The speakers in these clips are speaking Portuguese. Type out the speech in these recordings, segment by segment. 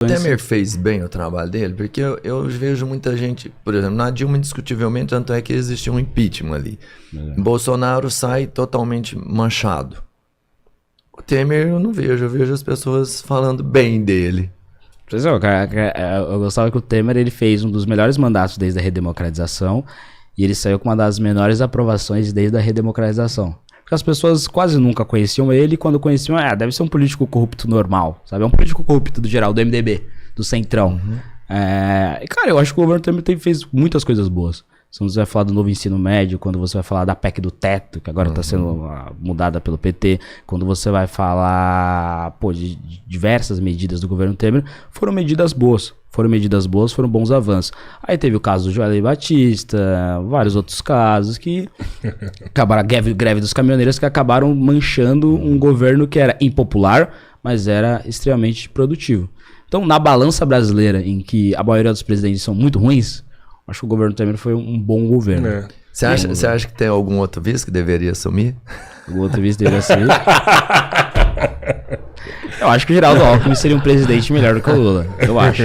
O Temer fez bem o trabalho dele, porque eu vejo muita gente, por exemplo, na Dilma indiscutivelmente, tanto é que existiu um impeachment ali. Bolsonaro sai totalmente manchado. O Temer eu não vejo, eu vejo as pessoas falando bem dele. Eu gostava que o Temer ele fez um dos melhores mandatos desde a redemocratização e ele saiu com uma das menores aprovações desde a redemocratização. Porque as pessoas quase nunca conheciam ele e quando conheciam, deve ser um político corrupto normal, sabe? É um político corrupto do geral, do MDB, do Centrão. E cara, eu acho que o governo Temer fez muitas coisas boas. Se você vai falar do novo ensino médio, quando você vai falar da PEC do teto, que agora está sendo mudada pelo PT, quando você vai falar de diversas medidas do governo Temer, foram medidas boas, foram bons avanços. Aí teve o caso do Joelly Batista, vários outros casos que acabaram, a greve dos caminhoneiros, que acabaram manchando um governo que era impopular, mas era extremamente produtivo. Então, na balança brasileira, em que a maioria dos presidentes são muito ruins, acho que o governo Temer foi um bom governo. Você acha que tem algum outro vice que deveria assumir? Algum outro vice deveria assumir? Eu acho que o Geraldo Alckmin seria um presidente melhor do que o Lula. Eu acho.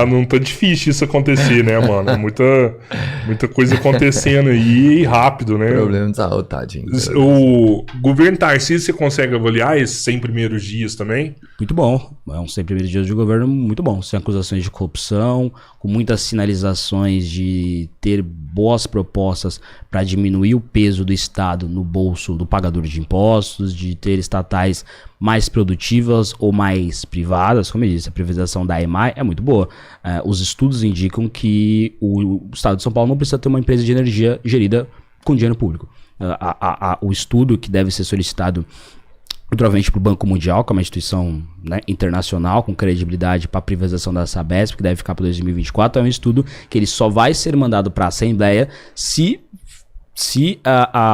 Não tá difícil isso acontecer, né, mano? Muita coisa acontecendo aí e rápido, né? Problema de saúde, tadinho. O governo Tarcísio, você consegue avaliar esses 100 primeiros dias também? Muito bom. É uns 100 primeiros dias de governo muito bom. Sem acusações de corrupção, com muitas sinalizações de ter boas propostas para diminuir o peso do Estado no bolso do pagador de impostos, de ter estatais mais produtivas ou mais privadas. Como eu disse, a privatização da EMAI é muito boa. Os estudos indicam que o Estado de São Paulo não precisa ter uma empresa de energia gerida com dinheiro público. O estudo que deve ser solicitado provavelmente para o Banco Mundial, que é uma instituição, né, internacional com credibilidade para a privatização da Sabesp, que deve ficar para 2024, é um estudo que ele só vai ser mandado para a Assembleia se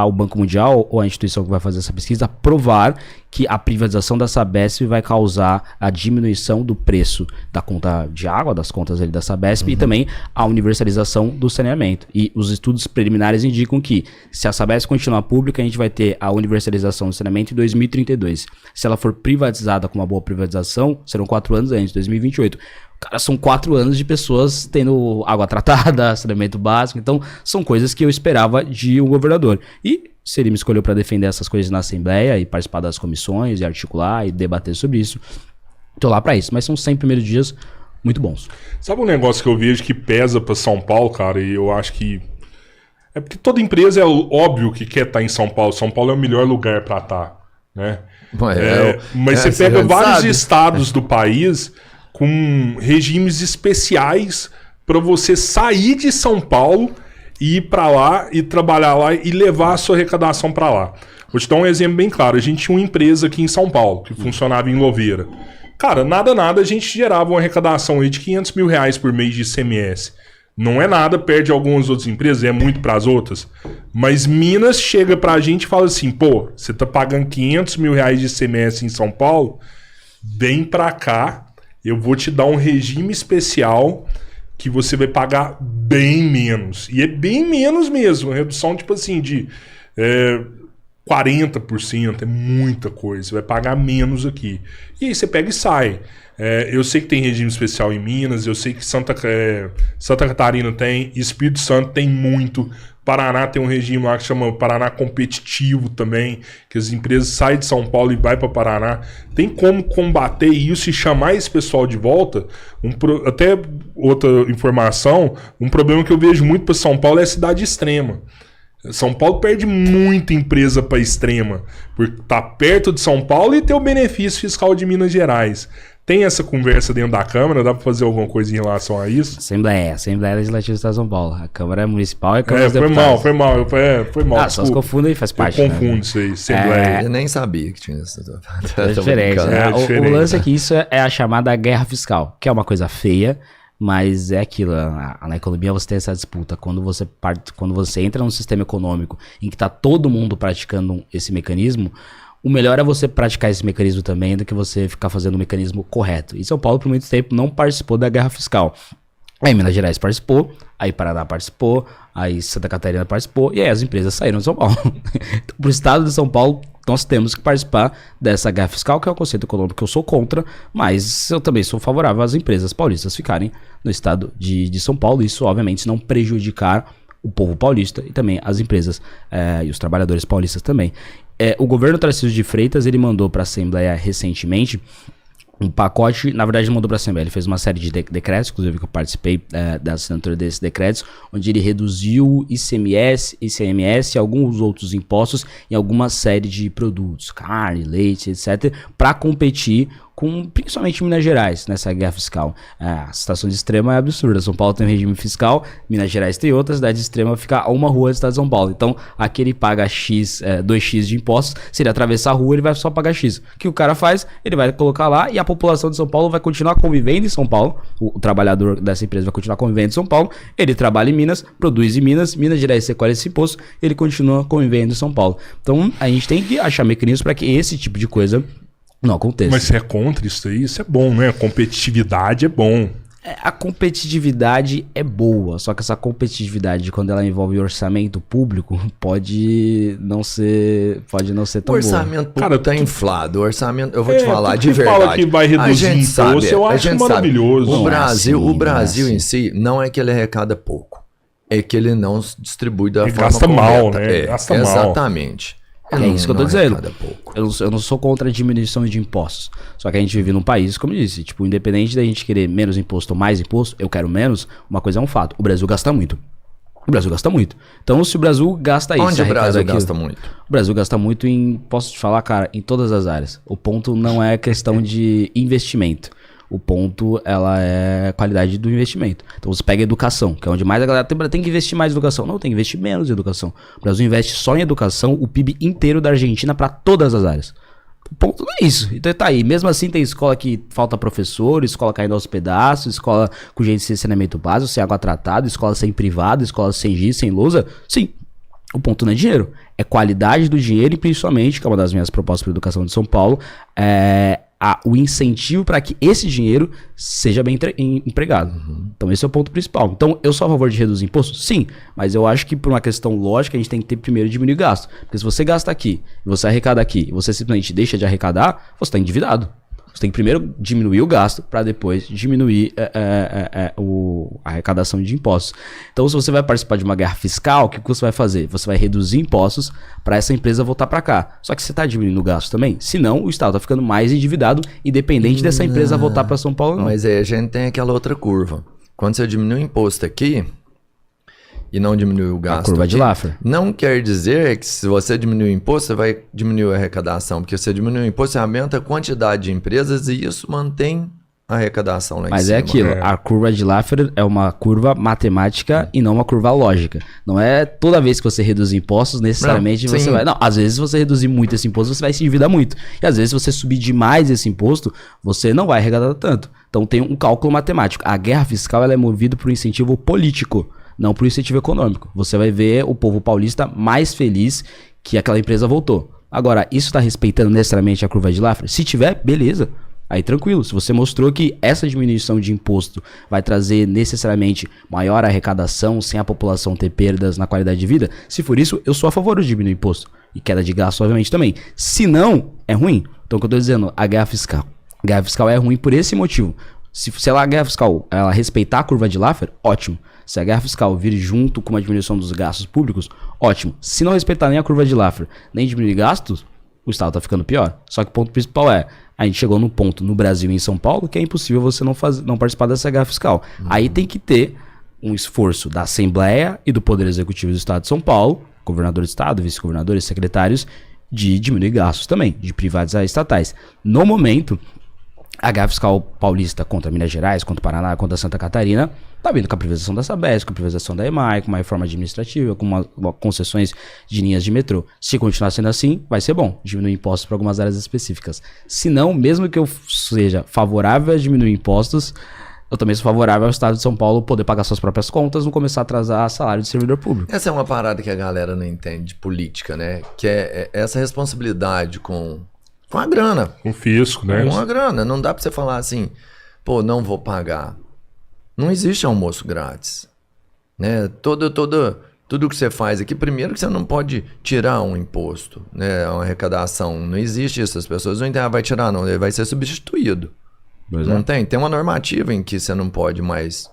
o Banco Mundial ou a instituição que vai fazer essa pesquisa provar que a privatização da Sabesp vai causar a diminuição do preço da conta de água, das contas ali da Sabesp, e também a universalização do saneamento. E os estudos preliminares indicam que se a Sabesp continuar pública, a gente vai ter a universalização do saneamento em 2032. Se ela for privatizada com uma boa privatização, serão 4 anos antes, 2028. Cara, são 4 anos de pessoas tendo água tratada, saneamento básico. Então, são coisas que eu esperava de um governador. E se ele me escolheu para defender essas coisas na Assembleia e participar das comissões e articular e debater sobre isso, tô lá para isso. Mas são 100 primeiros dias muito bons. Sabe um negócio que eu vejo que pesa para São Paulo, cara? E eu acho que é porque toda empresa é óbvio que quer estar em São Paulo. São Paulo é o melhor lugar para estar, né? Mas você pega vários estados do país com regimes especiais para você sair de São Paulo e ir para lá e trabalhar lá e levar a sua arrecadação para lá. Vou te dar um exemplo bem claro. A gente tinha uma empresa aqui em São Paulo que funcionava em Louveira. Cara, nada, a gente gerava uma arrecadação aí de R$500 mil por mês de ICMS. Não é nada, perde algumas outras empresas, é muito para as outras. Mas Minas chega para a gente e fala assim, pô, você tá pagando R$500 mil de ICMS em São Paulo, vem para cá, eu vou te dar um regime especial que você vai pagar bem menos. E é bem menos mesmo. Redução tipo assim de 40%. É muita coisa. Você vai pagar menos aqui. E aí você pega e sai. Eu sei que tem regime especial em Minas. Eu sei que Santa Catarina tem. Espírito Santo tem muito. Paraná tem um regime lá que chama Paraná Competitivo também, que as empresas saem de São Paulo e vai para Paraná. Tem como combater isso e chamar esse pessoal de volta? Até outra informação, um problema que eu vejo muito para São Paulo é a cidade extrema. São Paulo perde muita empresa para extrema, porque tá perto de São Paulo e tem o benefício fiscal de Minas Gerais. Tem essa conversa dentro da Câmara? Dá para fazer alguma coisa em relação a isso? Assembleia Legislativa do Estado de São Paulo. A Câmara Municipal e a Câmara dos Deputados. Foi mal. Só se confunde aí, faz parte. Eu confundo isso aí, Assembleia. Eu nem sabia que tinha isso. É diferente. O lance é que isso é a chamada guerra fiscal, que é uma coisa feia, mas é aquilo. Na economia você tem essa disputa. Quando você entra num sistema econômico em que está todo mundo praticando esse mecanismo, o melhor é você praticar esse mecanismo também do que você ficar fazendo o mecanismo correto. E São Paulo, por muito tempo, não participou da guerra fiscal. Aí Minas Gerais participou, aí Paraná participou, aí Santa Catarina participou, e aí as empresas saíram de São Paulo. Então, pro estado de São Paulo, nós temos que participar dessa guerra fiscal, que é um conceito econômico que eu sou contra, mas eu também sou favorável às empresas paulistas ficarem no estado de São Paulo, isso obviamente não prejudicar o povo paulista e também as empresas e os trabalhadores paulistas também. O governo Tarcísio de Freitas, ele mandou para a Assembleia recentemente um pacote, na verdade ele mandou para a Assembleia, ele fez uma série de decretos, inclusive que eu participei da assinatura desses decretos, onde ele reduziu ICMS, ICMS e alguns outros impostos em alguma série de produtos, carne, leite, etc., para competir com principalmente Minas Gerais nessa guerra fiscal. A situação de extrema é absurda. São Paulo tem um regime fiscal, Minas Gerais tem outra, a cidade extrema fica a uma rua do estado de São Paulo. Então, aqui ele paga 2x de impostos, se ele atravessar a rua, ele vai só pagar X. O que o cara faz? Ele vai colocar lá e a população de São Paulo vai continuar convivendo em São Paulo. O trabalhador dessa empresa vai continuar convivendo em São Paulo. Ele trabalha em Minas, produz em Minas, Minas Gerais recolhe esse imposto, ele continua convivendo em São Paulo. Então, a gente tem que achar mecanismos para que esse tipo de coisa não acontece. Mas você é contra isso aí? Isso é bom, né? A competitividade é bom. A competitividade é boa, só que essa competitividade, quando ela envolve orçamento público, pode não ser tão boa. O orçamento público tá inflado. O orçamento, eu vou te falar de verdade. Fala que vai reduzir imposto, eu acho maravilhoso. O Brasil em si, não é que ele arrecada pouco. É que ele não distribui da forma gasta correta. mal, né? Gasta mal. Exatamente. É isso que eu tô dizendo. Eu não sou contra a diminuição de impostos. Só que a gente vive num país, como eu disse, tipo, independente da gente querer menos imposto ou mais imposto, eu quero menos, uma coisa é um fato. O Brasil gasta muito. O Brasil gasta muito. Então, se o Brasil gasta isso... Onde o Brasil gasta muito? O Brasil gasta muito em, posso te falar, cara, em todas as áreas. O ponto não é questão de investimento. O ponto, ela é a qualidade do investimento. Então você pega a educação, que é onde mais a galera tem que investir mais em educação. Não, tem que investir menos em educação. O Brasil investe só em educação o PIB inteiro da Argentina para todas as áreas. O ponto não é isso. Então tá aí. Mesmo assim tem escola que falta professor, escola caindo aos pedaços, escola com gente sem saneamento básico, sem água tratada, escola sem privado, escola sem giz, sem lousa. Sim. O ponto não é dinheiro. É qualidade do dinheiro e principalmente, que é uma das minhas propostas para a educação de São Paulo, o incentivo para que esse dinheiro seja bem empregado. Então esse é o ponto principal. Então eu sou a favor de reduzir imposto? Sim, mas eu acho que por uma questão lógica a gente tem que ter primeiro diminuir o gasto. Porque se você gasta aqui, você arrecada aqui, e você simplesmente deixa de arrecadar, você está endividado. Você tem que primeiro diminuir o gasto para depois diminuir a arrecadação de impostos. Então, se você vai participar de uma guerra fiscal, o que você vai fazer? Você vai reduzir impostos para essa empresa voltar para cá. Só que você está diminuindo o gasto também. Senão, o Estado está ficando mais endividado, independente dessa empresa voltar para São Paulo. Não. Mas aí a gente tem aquela outra curva. Quando você diminui o imposto aqui e não diminui o gasto, a curva de Laffer. Não quer dizer que se você diminuir o imposto, você vai diminuir a arrecadação, porque se você diminui o imposto, você aumenta a quantidade de empresas e isso mantém a arrecadação lá em cima. Mas é aquilo, a curva de Laffer é uma curva matemática e não uma curva lógica. Não é toda vez que você reduz impostos, necessariamente você vai... Não, às vezes se você reduzir muito esse imposto, você vai se endividar muito. E às vezes se você subir demais esse imposto, você não vai arrecadar tanto. Então tem um cálculo matemático. A guerra fiscal ela é movida por um incentivo político, não por incentivo econômico. Você vai ver o povo paulista mais feliz que aquela empresa voltou. Agora, isso está respeitando necessariamente a curva de Laffer? Se tiver, beleza. Aí tranquilo. Se você mostrou que essa diminuição de imposto vai trazer necessariamente maior arrecadação sem a população ter perdas na qualidade de vida, se for isso, eu sou a favor de diminuir imposto. E queda de gasto, obviamente, também. Se não, é ruim. Então, o que eu estou dizendo, a guerra fiscal. A guerra fiscal é ruim por esse motivo. Se a guerra fiscal ela respeitar a curva de Laffer, ótimo. Se a guerra fiscal vir junto com uma diminuição dos gastos públicos, ótimo. Se não respeitar nem a curva de Laffer, nem diminuir gastos, o Estado está ficando pior. Só que o ponto principal é, a gente chegou num ponto no Brasil e em São Paulo que é impossível você não participar dessa guerra fiscal. Aí tem que ter um esforço da Assembleia e do Poder Executivo do Estado de São Paulo, governador de Estado, vice-governadores, secretários, de diminuir gastos também, de privatizar estatais. No momento, a guerra fiscal paulista contra Minas Gerais, contra o Paraná, contra Santa Catarina, tá vindo com a privatização da Sabesp, com a privatização da EMAI, com uma reforma administrativa, com uma concessões de linhas de metrô. Se continuar sendo assim, vai ser bom, diminuir impostos para algumas áreas específicas. Se não, mesmo que eu seja favorável a diminuir impostos, eu também sou favorável ao Estado de São Paulo poder pagar suas próprias contas, não começar a atrasar salário de servidor público. Essa é uma parada que a galera não entende de política, né? Que é essa responsabilidade com a grana. Com fisco, né? Com a grana. Não dá pra você falar assim, pô, não vou pagar. Não existe almoço grátis. Né? Tudo que você faz aqui, primeiro que você não pode tirar um imposto, né? Uma arrecadação. Não existe isso. As pessoas não entendem, vai tirar, não. Ele vai ser substituído. Não tem? Tem uma normativa em que você não pode mais